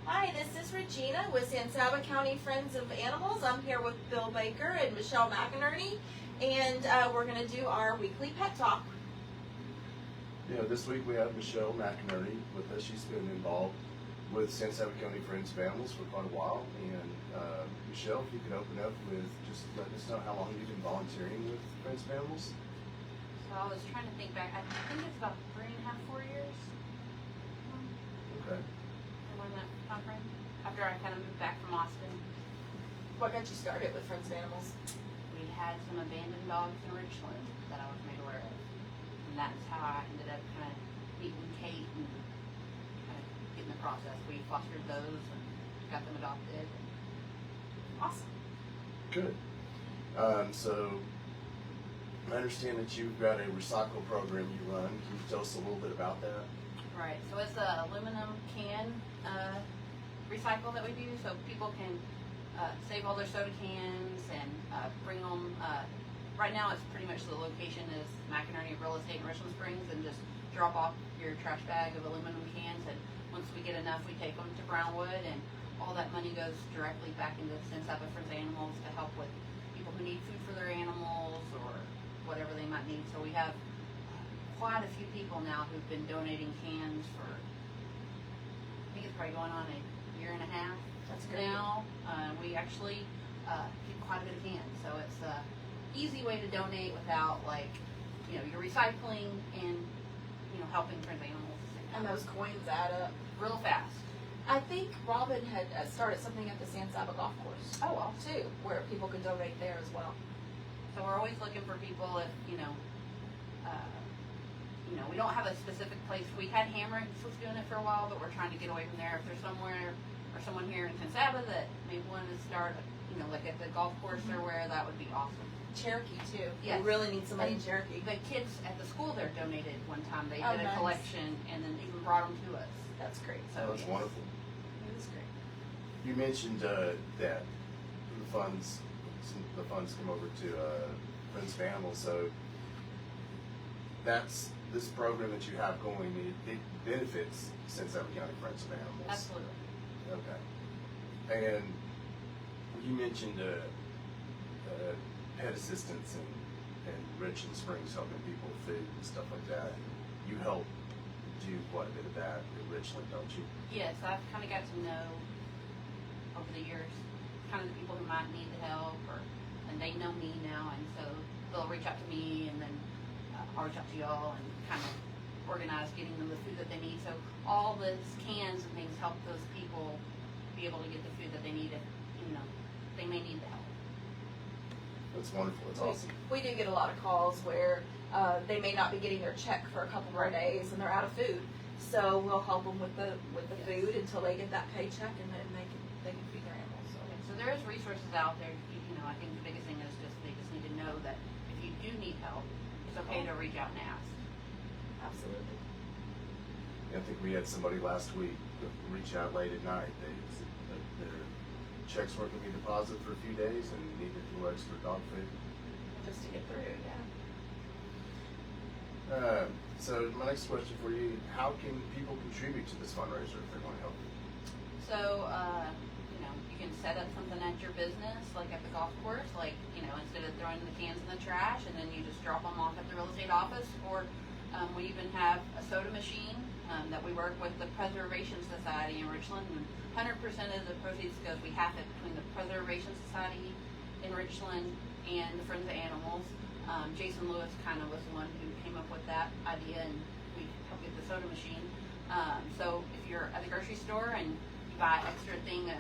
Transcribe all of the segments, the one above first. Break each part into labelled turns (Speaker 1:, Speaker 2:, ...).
Speaker 1: Hi, this is Regina with Saba County Friends of Animals. I'm here with Bill Baker and Michelle McKinnerney, and we're going to do our weekly pet talk.
Speaker 2: This week we have Michelle McKinnerney with us. She's been involved with Saba County Friends of Animals for quite a while. And Michelle, if you could open up with just letting us know how long you've been volunteering with Friends of Animals.
Speaker 3: So I was trying to think back. I think it's about 3.5, 4 years.
Speaker 2: Okay.
Speaker 3: When that time frame, after I kind of moved back from Austin.
Speaker 1: What got you started with Friends of Animals?
Speaker 3: We had some abandoned dogs in Richland that I was made aware of. And that's how I ended up kind of meeting Kate and kind of getting the process. We fostered those and got them adopted.
Speaker 1: Awesome.
Speaker 2: Good. So I understand that you've got a recycle program you run. Can you tell us a little bit about that?
Speaker 3: Right, so it's a aluminum can recycle that we do, so people can save all their soda cans and bring them. Right now, it's pretty much the location is McKinnerney Real Estate in Richland Springs, and just drop off your trash bag of aluminum cans. And once we get enough, we take them to Brownwood, and all that money goes directly back into Saba Friends of Animals to help with people who need food for their animals or whatever they might need. So we have quite a few people now who've been donating cans for, I think it's probably going on a 1.5 years.
Speaker 1: That's great.
Speaker 3: Now. We actually get quite a bit of cans, so it's an easy way to donate without you're recycling and helping Friends of Animals.
Speaker 1: And those coins add up
Speaker 3: real fast.
Speaker 1: I think Robin had started something at the Saba golf course.
Speaker 3: Oh, well.
Speaker 1: Too, where people could donate there as well.
Speaker 3: So we're always looking for people if we don't have a specific place. We had Hammering was doing it for a while, but we're trying to get away from there. If there's somewhere or someone here in Saba that maybe wanted to start, like at the golf course or where, that would be awesome.
Speaker 1: Cherokee too.
Speaker 3: Yes.
Speaker 1: We really need somebody in Cherokee.
Speaker 3: The kids at the school there donated one time. They
Speaker 1: Oh,
Speaker 3: did a
Speaker 1: nice.
Speaker 3: collection and then even brought them to us.
Speaker 1: That's great.
Speaker 3: So
Speaker 2: That's
Speaker 3: yes.
Speaker 2: wonderful.
Speaker 1: It is great.
Speaker 2: You mentioned that the funds come over to Friends of Animals. So that's this program that you have going. It benefits Saba County Friends of Animals.
Speaker 3: Absolutely.
Speaker 2: Okay. And you mentioned pet assistance and Richland Springs helping people with food and stuff like that. You help do quite a bit of that in Richland, don't you?
Speaker 3: Yes, I've kind of got to know over the years kind of the people who might need the help, and they know me now, and so they'll reach out to me, and then I'll reach out to y'all and kind of organize getting them the food that they need. So all those cans and things help those people be able to get the food that they need if they may need the help.
Speaker 2: That's wonderful. That's awesome.
Speaker 1: We do get a lot of calls where they may not be getting their check for a couple more days and they're out of food. So we'll help them with the food until they get that paycheck, and then they can feed their animals.
Speaker 3: So there is resources out there. I think the biggest thing is they just need to know that if you do need help, it's okay to reach out and ask.
Speaker 1: Absolutely.
Speaker 2: I think we had somebody last week reach out late at night. Their checks weren't going to be deposited for a few days and needed a little extra dog food.
Speaker 1: Just to get through, yeah.
Speaker 2: So my next question for you: how can people contribute to this fundraiser if they want to help you?
Speaker 3: So you can set up something at your business, like at the golf course, instead of throwing the cans in the trash, and then you just drop them off at the real estate office. Or we even have a soda machine that we work with the Preservation Society in Richland, and 100% of the proceeds goes, we half it between the Preservation Society in Richland and the Friends of Animals. Jason Lewis kind of was the one who came up with that idea, and we helped get the soda machine. So if you're at the grocery store and you buy an extra thing of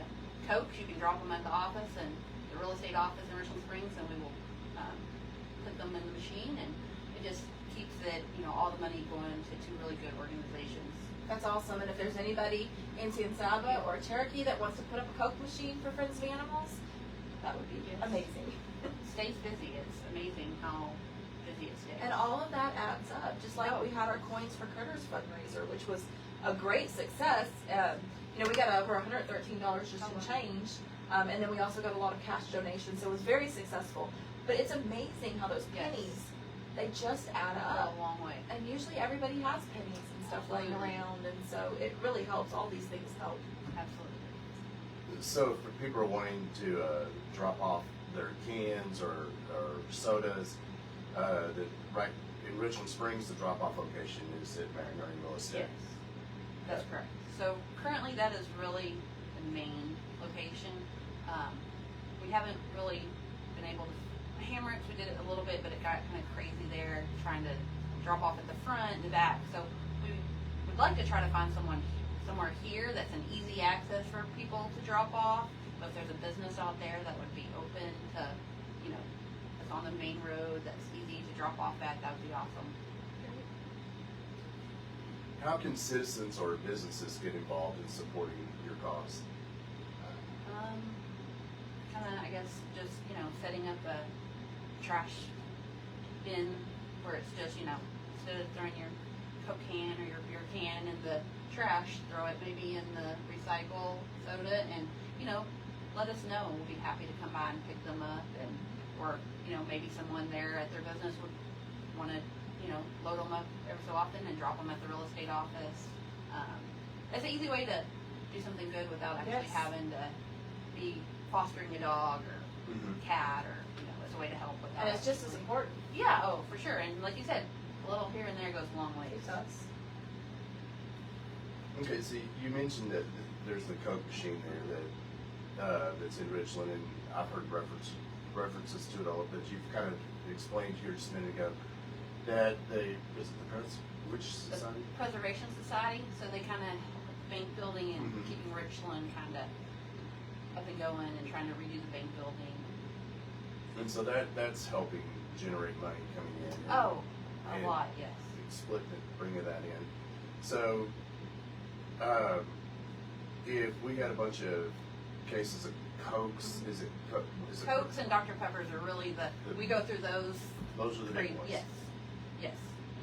Speaker 3: Cokes, you can drop them at the office and the real estate office in Richland Springs, and we will put them in the machine, and it just keeps it, all the money going to two really good organizations.
Speaker 1: That's awesome. And if there's anybody in Saba or Cherokee that wants to put up a Coke machine for Friends of Animals, that would be amazing.
Speaker 3: It stays busy. It's amazing how busy it stays.
Speaker 1: And all of that adds up. Just like we had our Coins for Critters fundraiser, which was a great success. We got over $113 just in change. And then we also got a lot of cash donations, so it was very successful. But it's amazing how those pennies, they just add up.
Speaker 3: A long way.
Speaker 1: And usually everybody has pennies in stuff laying around, and so it really helps. All these things help.
Speaker 3: Absolutely.
Speaker 2: So if people are wanting to drop off their cans or sodas, right in Richland Springs, the drop-off location is at McKinnerney Real Estate.
Speaker 3: Yes, that's correct. So currently that is really the main location. We haven't really been able to hammer it. We did it a little bit, but it got kind of crazy there, trying to drop off at the front, the back. So we would like to try to find somewhere here that's an easy access for people to drop off. But if there's a business out there that would be open to, that's on the main road, that's easy to drop off at, that would be awesome.
Speaker 2: How can citizens or businesses get involved in supporting your cause?
Speaker 3: Kind of, I guess, just, setting up a trash bin where it's just, instead of throwing your Coke can or your beer can in the trash, throw it maybe in the recycle soda and, let us know. We'll be happy to come by and pick them up, or, maybe someone there at their business would want to, load them up every so often and drop them at the real estate office. It's an easy way to do something good without actually having to be fostering a dog or cat, or, it's a way to help with that.
Speaker 1: And it's just as important.
Speaker 3: Yeah, oh, for sure. And like you said, a little here and there goes a long way.
Speaker 1: It does.
Speaker 2: Okay, so you mentioned that there's the Coke machine there that's in Richland, and I've heard references to it all, but you've kind of explained here just a minute ago that which society?
Speaker 3: The Preservation Society, so they kind of bank building and keeping Richland kind of up and going and trying to redo the bank building.
Speaker 2: And so that's helping generate money coming in.
Speaker 3: A lot, yes.
Speaker 2: Split it, bringing that in. So, if we got a bunch of cases of Cokes, is it
Speaker 3: Cokes and Dr. Peppers are really we go through those.
Speaker 2: Those are the big ones.
Speaker 3: Yes.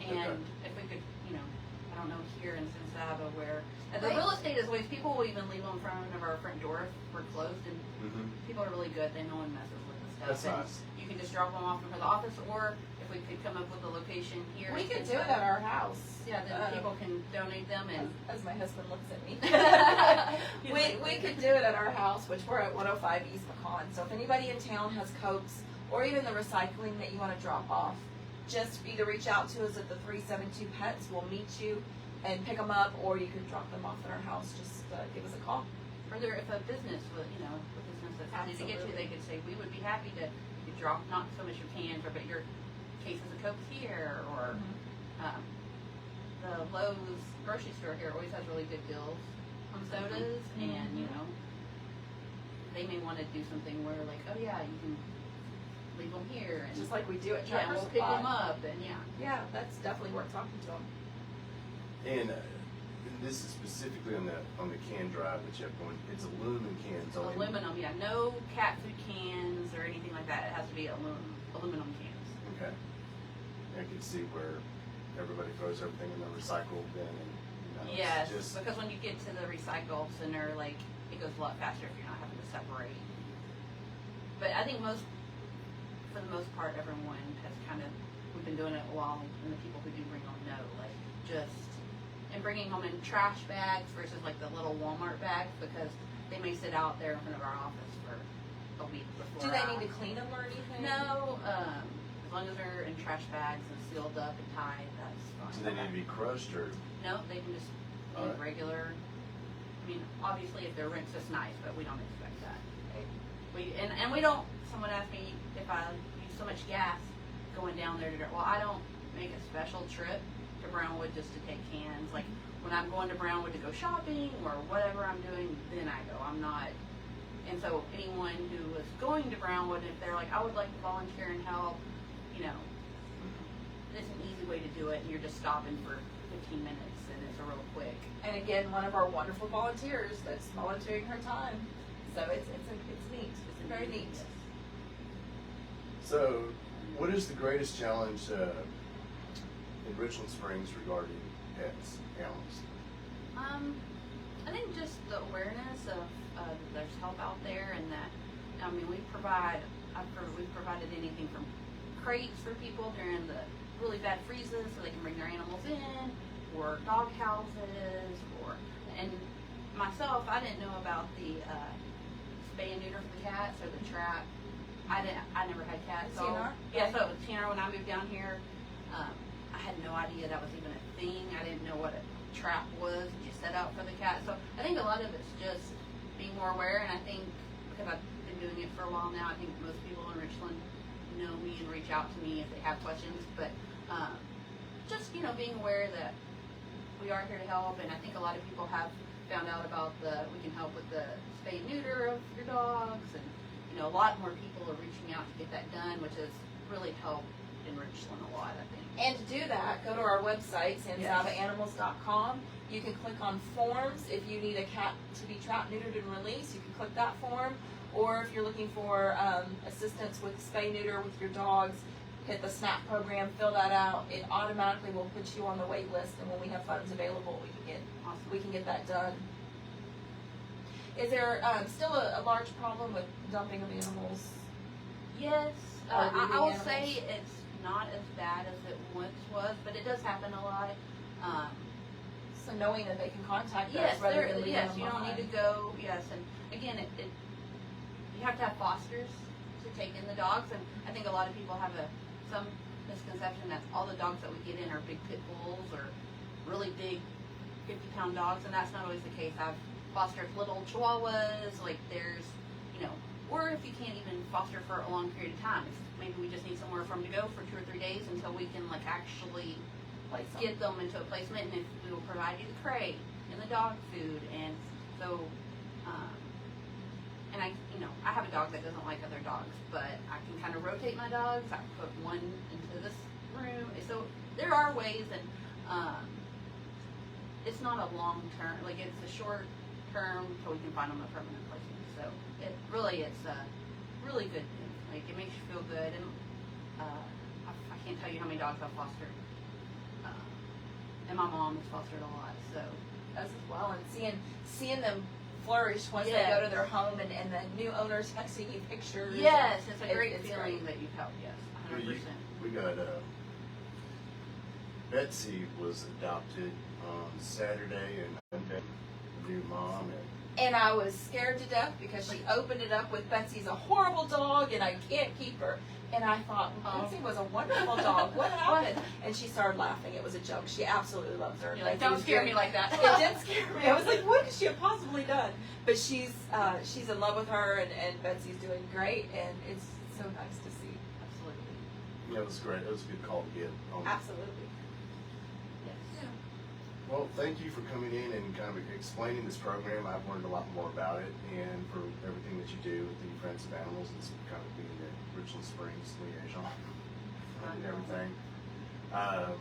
Speaker 3: And if we could, I don't know here in Saba where the
Speaker 1: Right.
Speaker 3: real estate is ways people will even leave them in front of our front door if we're closed, and people are really good. They no one messes with the stuff.
Speaker 2: That's
Speaker 3: And
Speaker 2: nice.
Speaker 3: you can just drop them off in front of the office, or if we could come up with a location here.
Speaker 1: We
Speaker 3: in
Speaker 1: could do it
Speaker 3: Saba,
Speaker 1: at our house.
Speaker 3: Yeah, then people can donate them and.
Speaker 1: As my husband looks at me. we could do it at our house, which we're at 105 East Pecan. So if anybody in town has Cokes or even the recycling that you want to drop off, just either reach out to us at the 372 Pets. We'll meet you and pick them up, or you can drop them off at our house. Just give us a call.
Speaker 3: Or there, if a business, a business that's easy to get to, they could say, we would be happy to drop not so much your cans, but your cases of Coke here, or the Lowe's grocery store here always has really good deals on sodas, and they may want to do something where like, oh yeah, you can leave them here, and
Speaker 1: Just like we do at
Speaker 3: yeah,
Speaker 1: Tractor
Speaker 3: we'll pick
Speaker 1: Supply.
Speaker 3: them up, and
Speaker 1: Yeah, that's definitely worth talking to them.
Speaker 2: And this is specifically on the can drive that you have going. It's aluminum cans. only.
Speaker 3: aluminum, no cat food cans or anything like that. It has to be aluminum cans.
Speaker 2: Okay. I can see where everybody throws everything in the recycle bin, and it's
Speaker 3: Yes,
Speaker 2: just
Speaker 3: because when you get to the recycle center, like, it goes a lot faster if you're not having to separate. But I think for the most part, everyone has we've been doing it a while, and the people who do bring home know, like, and bringing home in trash bags versus like the little Walmart bags, because they may sit out there in front of our office for a week before.
Speaker 1: Do they need to clean them or anything?
Speaker 3: No, as long as they're in trash bags and sealed up and tied, that's fine.
Speaker 2: do they need to be crushed or?
Speaker 3: No, they can just be
Speaker 2: Alright.
Speaker 3: regular. I mean, obviously, if they're rinsed, it's nice, but we don't expect that. And we don't. Someone asked me if I use so much gas going down there to. Well, I don't make a special trip to Brownwood just to take cans. Like when I'm going to Brownwood to go shopping or whatever I'm doing, then I go. I'm not. And so anyone who was going to Brownwood, if they're like, I would like to volunteer and help, it's an easy way to do it. And you're just stopping for 15 minutes, and it's a real quick.
Speaker 1: And again, one of our wonderful volunteers that's volunteering her time. So it's neat. It's very neat.
Speaker 2: So, what is the greatest challenge in Richland Springs regarding pets, animals?
Speaker 3: I think just the awareness of that there's help out there, and that we've provided anything from crates for people during the really bad freezes so they can bring their animals in, or dog houses, and myself, I didn't know about the spay and neuter for the cats or the trap. I never had cats. So
Speaker 1: TNR?
Speaker 3: yeah, so TNR, when I moved down here, I had no idea that was even a thing. I didn't know what a trap was that you set out for the cat. So I think a lot of it's just being more aware, and I think because I've been doing it for a while now, I think most people in Richland know me and reach out to me if they have questions. But just being aware that we are here to help, and I think a lot of people have found out about we can help with the spay and neuter of your dogs, and a lot more people are reaching out to get that done, which has really helped in Richland a lot, I think.
Speaker 1: And to do that, go to our website, SabaAnimals.com. You can click on forms. If you need a cat to be trapped, neutered, and released, you can click that form. Or if you're looking for assistance with spay neuter with your dogs, hit the SNAP program, fill that out. It automatically will put you on the wait list, and when we have funds available, we can get that done. Is there still a large problem with dumping of animals?
Speaker 3: Yes,
Speaker 1: Or
Speaker 3: I
Speaker 1: leaving
Speaker 3: will
Speaker 1: animals?
Speaker 3: say it's not as bad as it once was, but it does happen a lot.
Speaker 1: So knowing that they can contact
Speaker 3: Yes,
Speaker 1: us rather than leaving
Speaker 3: yes,
Speaker 1: them
Speaker 3: you don't need
Speaker 1: behind.
Speaker 3: to go. Yes, and again, you have to have fosters to take in the dogs, and I think a lot of people have some misconception that all the dogs that we get in are big pit bulls or really big 50-pound dogs, and that's not always the case. I've fostered little chihuahuas, or if you can't even foster for a long period of time, maybe we just need somewhere for them to go for 2 or 3 days until we can actually get them into a placement, and if we will provide you the crate and the dog food, and so and I have a dog that doesn't like other dogs, but I can kind of rotate my dogs. I put one into this room, so there are ways, and it's not a long term, it's a short term until we can find them a permanent placement. So it's a really good thing. It makes you feel good, and I can't tell you how many dogs I've fostered. And my mom has fostered a lot, so
Speaker 1: Us as well, and seeing them flourish once they
Speaker 3: Yeah.
Speaker 1: go to their home, and the new owners texting you pictures.
Speaker 3: yes, it's a great
Speaker 1: it's
Speaker 3: feeling
Speaker 1: great.
Speaker 3: that you've helped. Yes,
Speaker 2: Well,
Speaker 3: 100%.
Speaker 2: We got Betsy was adopted on Saturday, and Monday, a new mom,
Speaker 1: And I was scared to death because she opened it up with Betsy's a horrible dog and I can't keep her. And I thought, Betsy was a wonderful dog. What happened? And she started laughing. It was a joke. She absolutely loves her.
Speaker 3: You're like, don't scare me like that.
Speaker 1: It did scare me. I was like, what could she have possibly done? But she's in love with her, and Betsy's doing great, and it's so nice to see.
Speaker 3: Absolutely.
Speaker 2: it was great. It was a good call to get on.
Speaker 1: Absolutely.
Speaker 3: Yes.
Speaker 2: Well, thank you for coming in and kind of explaining this program. I've learned a lot more about it, and for everything that you do with the Friends of Animals, and kind of being the Richland Springs liaison and everything. We'll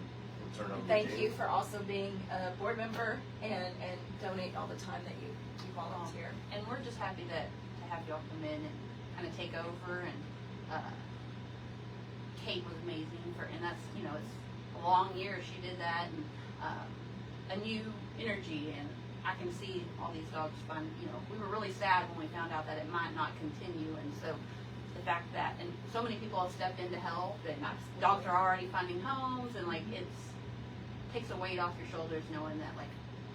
Speaker 2: turn it over to
Speaker 1: Thank
Speaker 2: Jen.
Speaker 1: you for also being a board member and donate all the time that you volunteer.
Speaker 3: And we're just happy to have y'all come in and kind of take over. And Kate was amazing and that's it's a long year she did that, and a new energy, and I can see all these dogs find. We were really sad when we found out that it might not continue, and so the fact that and so many people have stepped in to help, and dogs are already finding homes, and it takes a weight off your shoulders knowing that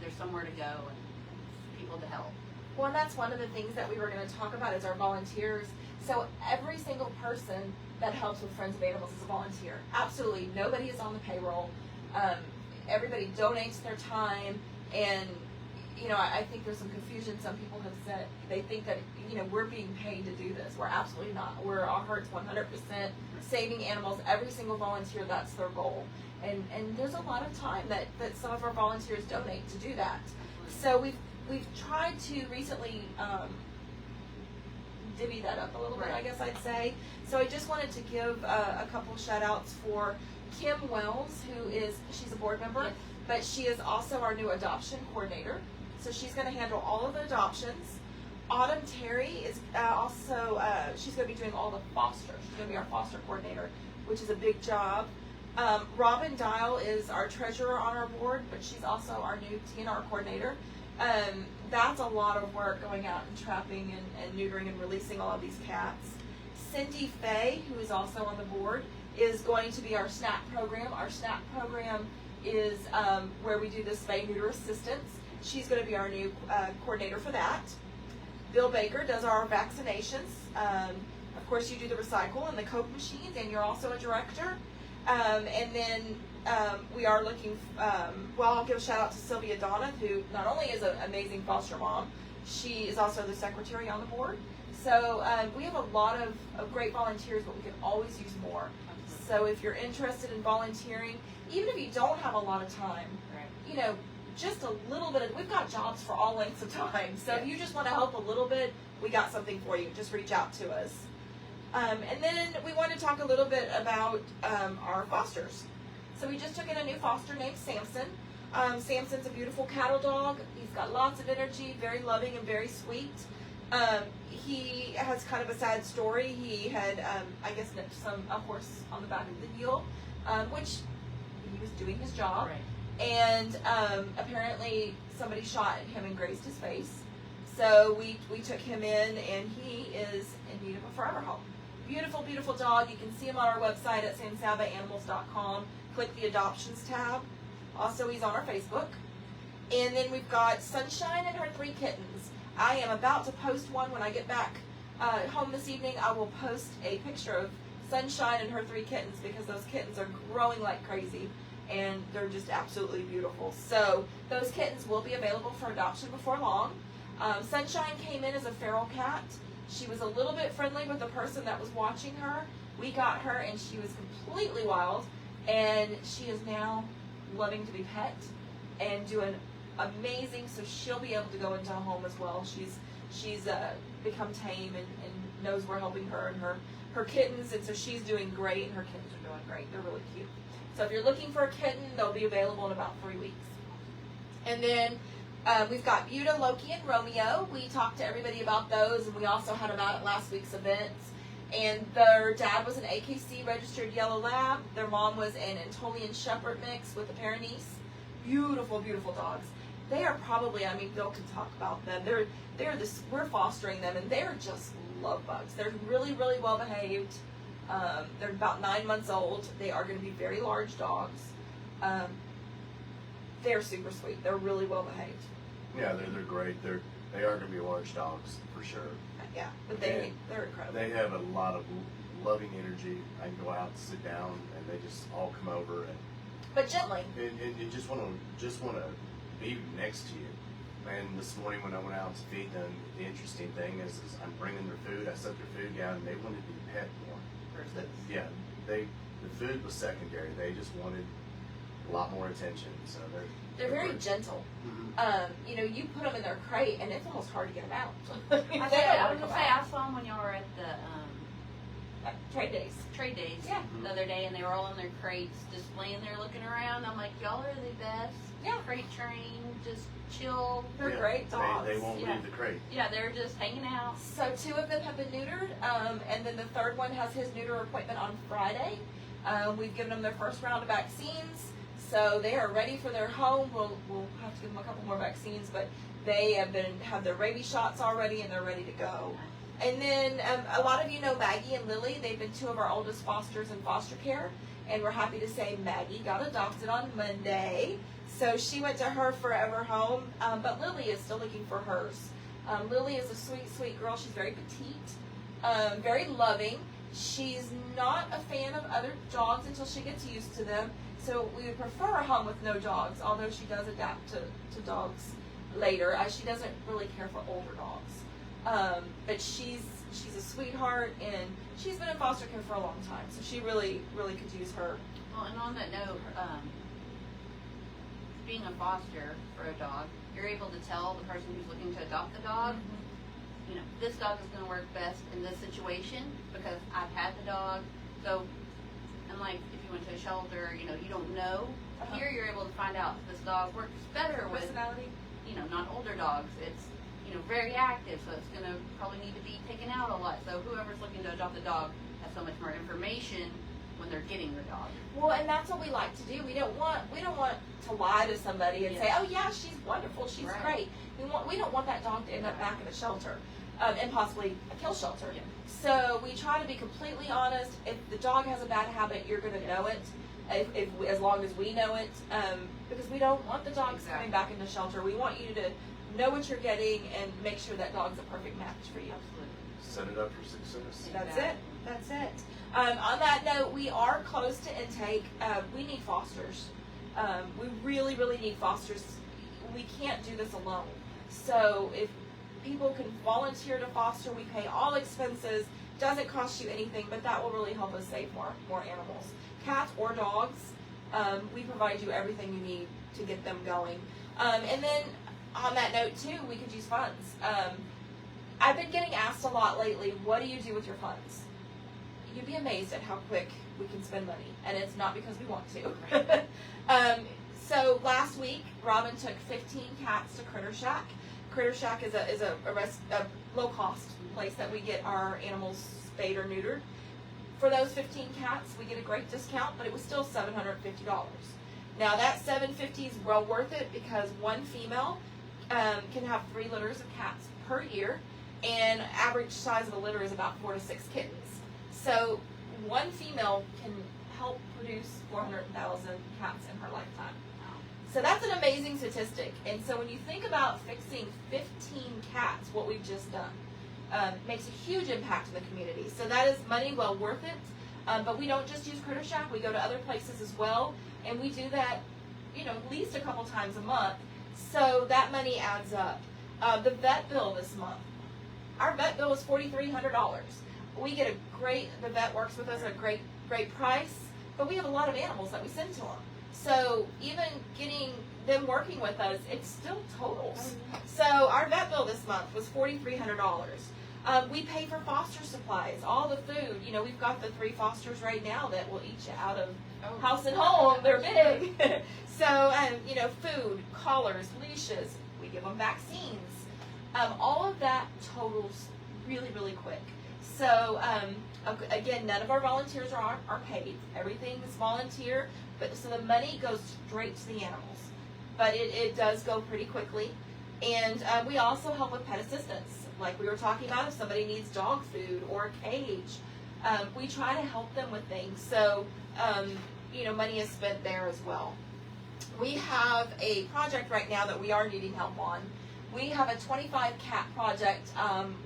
Speaker 3: there's somewhere to go and people to help.
Speaker 1: Well, and that's one of the things that we were going to talk about is our volunteers. So every single person that helps with Friends of Animals is a volunteer. Absolutely, nobody is on the payroll. Everybody donates their time, and I think there's some confusion. Some people have said they think that we're being paid to do this. We're absolutely not. Our heart's 100% saving animals. Every single volunteer, that's their goal. And there's a lot of time that some of our volunteers donate to do that. So we've tried to recently divvy that up a little bit, I guess I'd say. So I just wanted to give a couple shout outs for Kim Wells, she's a board member,
Speaker 3: Yes.
Speaker 1: but she is also our new adoption coordinator. So she's going to handle all of the adoptions. Autumn Terry is also, she's going to be doing all the foster. She's going to be our foster coordinator, which is a big job. Robin Dial is our treasurer on our board, but she's also our new TNR coordinator. That's a lot of work going out and trapping and neutering and releasing all of these cats. Cindy Fay, who is also on the board, is going to be our SNAP program. Our SNAP program is where we do the spay-neuter assistance. She's going to be our new coordinator for that. Bill Baker does our vaccinations. Of course, you do the recycle and the Coke machines, and you're also a director. And then we are looking, I'll give a shout out to Sylvia Donna, who not only is an amazing foster mom, she is also the secretary on the board. So we have a lot of great volunteers, but we can always use more. So if you're interested in volunteering, even if you don't have a lot of time, you know, just a little bit we've got jobs for all lengths of time. So if you just want to help a little bit, we got something for you. Just reach out to us. And then we want to talk a little bit about our fosters. So we just took in a new foster named Samson. Samson's a beautiful cattle dog. He's got lots of energy, very loving and very sweet. He has kind of a sad story. He had, I guess, nipped a horse on the back of the heel, which he was doing his job.
Speaker 3: Right.
Speaker 1: And apparently somebody shot at him and grazed his face. So we took him in, and he is in need of a forever home. Beautiful, beautiful dog. You can see him on our website at sansabaanimals.com. Click the adoptions tab. Also, he's on our Facebook. And then we've got Sunshine and her 3 kittens. I am about to post one when I get back home this evening. I will post a picture of Sunshine and her 3 kittens because those kittens are growing like crazy. And they're just absolutely beautiful. So those kittens will be available for adoption before long. Sunshine came in as a feral cat. She was a little bit friendly with the person that was watching her. We got her, and she was completely wild. And she is now loving to be pet and doing amazing. So she'll be able to go into a home as well. She's become tame and knows we're helping her and her kittens. And so she's doing great, and her kittens are doing great. They're really cute. So if you're looking for a kitten, they'll be available in about 3 weeks. And then we've got Buda, Loki, and Romeo. We talked to everybody about those, and we also had them out at last week's events. And their dad was an AKC registered yellow lab. Their mom was an Anatolian Shepherd mix with a Pyrenees. Beautiful, beautiful dogs. They are probably, I mean, Bill can talk about them. We're fostering them, and they're just love bugs. They're really, really well behaved. They're about 9 months old. They are going to be very large dogs. They're super sweet. They're really well behaved.
Speaker 2: Yeah, they're great. They are going to be large dogs for sure.
Speaker 1: Yeah, but they're incredible.
Speaker 2: They have a lot of loving energy. I can go out and sit down, and they just all come over
Speaker 1: but gently.
Speaker 2: And just want to be next to you. And this morning when I went out to feed them, the interesting thing is I'm bringing their food. I set their food down, and they wanted to be pet more. The food was secondary. They just wanted a lot more attention. So
Speaker 1: they're very gentle.
Speaker 2: Mm-hmm.
Speaker 1: You know, you put them in their crate, and it's almost hard to get them out.
Speaker 3: I was going to say, I saw them when y'all were at the
Speaker 1: trade days.
Speaker 3: Yeah. The other day, and they were all in their crates, just laying there looking around. I'm like, y'all are the best.
Speaker 1: Yeah.
Speaker 3: Crate train, just chill.
Speaker 1: They're great dogs.
Speaker 2: They won't leave the crate.
Speaker 3: Yeah, they're just hanging out.
Speaker 1: So 2 of them have been neutered, and then the third one has his neuter appointment on Friday. We've given them their first round of vaccines, so they are ready for their home. We'll have to give them a couple more vaccines, but they have their rabies shots already, and they're ready to go. And then a lot of you know Maggie and Lily. They've been 2 of our oldest fosters in foster care, and we're happy to say Maggie got adopted on Monday. So she went to her forever home, but Lily is still looking for hers. Lily is a sweet, sweet girl. She's very petite, very loving. She's not a fan of other dogs until she gets used to them. So we would prefer a home with no dogs, although she does adapt to dogs later. She doesn't really care for older dogs. But she's a sweetheart, and she's been in foster care for a long time. So she really, really could use her.
Speaker 3: Well, and on that note, being a foster for a dog, you're able to tell the person who's looking to adopt the dog, you know, this dog is going to work best in this situation because I've had the dog. So, and like if you went to a shelter, you know, you don't know. Here you're able to find out this dog works better with, you know, not older dogs. It's, you know, very active, so it's going to probably need to be taken out a lot. So whoever's looking to adopt a dog has so much more information when they're getting their dog.
Speaker 1: Well, and that's what we like to do. We don't want to lie to somebody and say, "Oh yeah, she's wonderful, she's great." We don't want that dog to end up back in a shelter, and possibly a kill shelter. So we try to be completely honest. If the dog has a bad habit, you're going to know it. as long as we know it, because we don't want the dogs coming back into shelter. We want you to know what you're getting and make sure that dog's a perfect match for you.
Speaker 3: Absolutely.
Speaker 2: Set it up for success.
Speaker 1: That's it. That's it. On that note, we are close to intake. We need fosters. We really, really need fosters. We can't do this alone. So if people can volunteer to foster, we pay all expenses. Doesn't cost you anything, but that will really help us save more animals. Cats or dogs, we provide you everything you need to get them going. And then on that note too, we could use funds. I've been getting asked a lot lately, what do you do with your funds? You'd be amazed at how quick we can spend money, and it's not because we want to. So last week, Robin took 15 cats to Critter Shack. Critter Shack is a low-cost place that we get our animals spayed or neutered. For those 15 cats, we get a great discount, but it was still $750. Now that $750 is well worth it because one female can have 3 litters of cats per year, and average size of a litter is about 4 to 6 kittens. So one female can help produce 400,000 cats in her lifetime. So that's an amazing statistic. And so when you think about fixing 15 cats, what we've just done, makes a huge impact in the community. So that is money well worth it. But we don't just use Critter Shack. We go to other places as well. And we do that, at least a couple times a month. So that money adds up. The vet bill this month. Our vet bill is $4,300. We get the vet works with us at a great price. But we have a lot of animals that we send to them. So even getting them working with us, it still totals. So our vet bill this month was $4,300. We pay for foster supplies, all the food. We've got the 3 fosters right now that will eat you out of house and home. They're big. So, food, collars, leashes. We give them vaccines. All of that totals really, really quick. So, again, none of our volunteers are paid. Everything is volunteer. So the money goes straight to the animals, but it does go pretty quickly. And we also help with pet assistance. Like we were talking about, if somebody needs dog food or a cage, we try to help them with things. So, money is spent there as well. We have a project right now that we are needing help on. We have a 25 cat project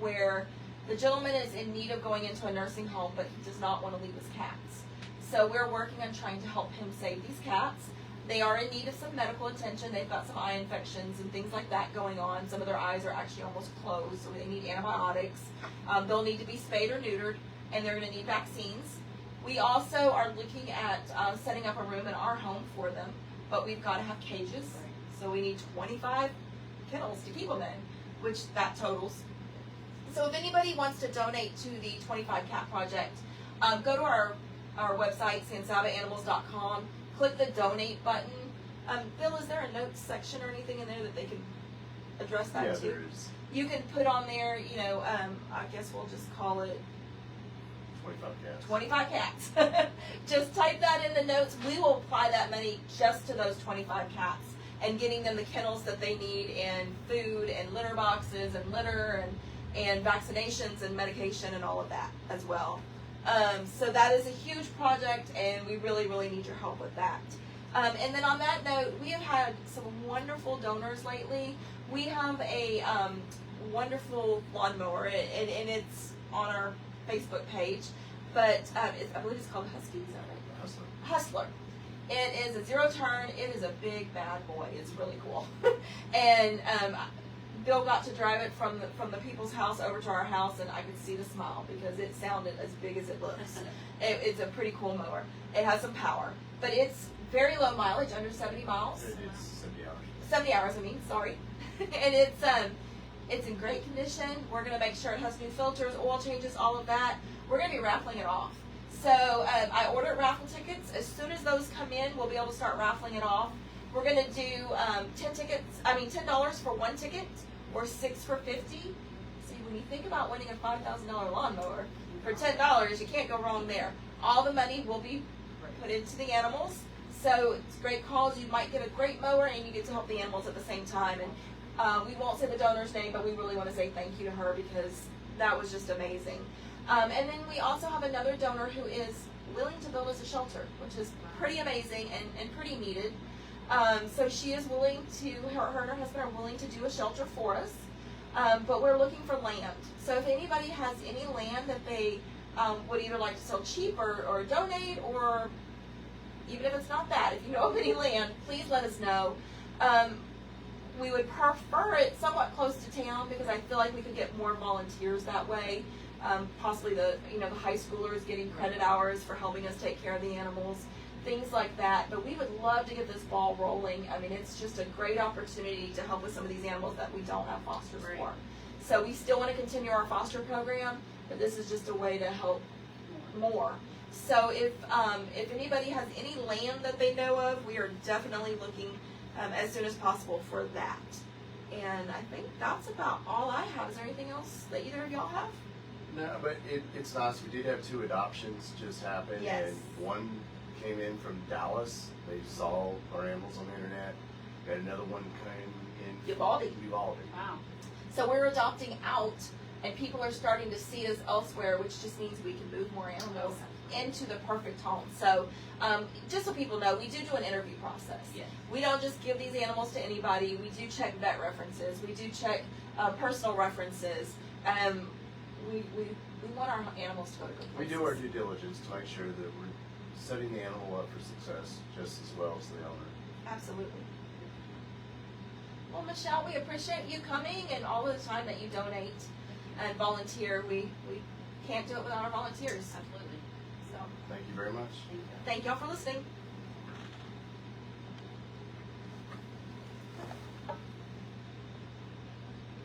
Speaker 1: where the gentleman is in need of going into a nursing home, but he does not want to leave his cats. So we're working on trying to help him save these cats. They are in need of some medical attention. They've got some eye infections and things like that going on. Some of their eyes are actually almost closed, so they need antibiotics. They'll need to be spayed or neutered, and they're going to need vaccines. We also are looking at setting up a room in our home for them, but we've got to have cages. So we need 25 kennels to keep them in, which that totals. So if anybody wants to donate to the 25 Cat Project, go to our website, SabaAnimals.com, click the donate button. Bill, is there a notes section or anything in there that they can address that to?
Speaker 2: Yeah, there is.
Speaker 1: You can put on there, I guess we'll just call it
Speaker 2: 25
Speaker 1: 25
Speaker 2: cats.
Speaker 1: cats. Just type that in the notes. We will apply that money just to those 25 cats and getting them the kennels that they need and food and litter boxes and litter and vaccinations and medication and all of that as well. So that is a huge project, and we really, really need your help with that. And then on that note, we have had some wonderful donors lately. We have a wonderful lawnmower, and it's on our Facebook page, but I believe it's called Husky, is that right? Hustler. It is a 0-turn. It is a big bad boy. It's really cool. And Bill got to drive it from the people's house over to our house, and I could see the smile because it sounded as big as it looks. It's a pretty cool mower. It has some power, but it's very low mileage, under 70 miles.
Speaker 2: It's 70 hours.
Speaker 1: 70 hours, sorry. And it's in great condition. We're going to make sure it has new filters, oil changes, all of that. We're going to be raffling it off. So I ordered raffle tickets. As soon as those come in, we'll be able to start raffling it off. We're going to do $10 for one ticket, or 6 for $50. See, when you think about winning a $5,000 lawnmower for $10, you can't go wrong there. All the money will be put into the animals. So it's a great cause. You might get a great mower, and you get to help the animals at the same time. And we won't say the donor's name, but we really want to say thank you to her because that was just amazing. And then we also have another donor who is willing to build us a shelter, which is pretty amazing and pretty needed. So she is willing to, her and her husband are willing to do a shelter for us, but we're looking for land. So if anybody has any land that they would either like to sell cheap or donate, or even if it's not that, if you know of any land, please let us know. We would prefer it somewhat close to town because I feel like we could get more volunteers that way. Possibly the high schoolers getting credit hours for helping us take care of the animals, things like that. But we would love to get this ball rolling. I mean, it's just a great opportunity to help with some of these animals that we don't have fosters for. So we still want to continue our foster program, but this is just a way to help more. So if anybody has any land that they know of, we are definitely looking as soon as possible for that. And I think that's about all I have. Is there anything else that either of y'all have?
Speaker 2: No, but it's nice. We did have 2 adoptions just happen,
Speaker 1: Yes.
Speaker 2: and one came in from Dallas. They saw our animals on the internet. Got another one came in
Speaker 1: Uvalde.
Speaker 2: Uvalde.
Speaker 3: Wow.
Speaker 1: So we're adopting out, and people are starting to see us elsewhere, which just means we can move more animals into the perfect home. So just so people know, we do an interview process.
Speaker 3: Yes.
Speaker 1: We don't just give these animals to anybody. We do check vet references. We do check personal references. We want our animals to go to good
Speaker 2: We
Speaker 1: places.
Speaker 2: do our due diligence to make sure that we're setting the animal up for success just as well as the owner.
Speaker 1: Absolutely. Well, Michelle, we appreciate you coming and all the time that you donate and volunteer. We can't do it without our volunteers.
Speaker 3: Absolutely.
Speaker 1: So
Speaker 2: Thank you very much.
Speaker 3: Thank you.
Speaker 1: thank y'all for listening.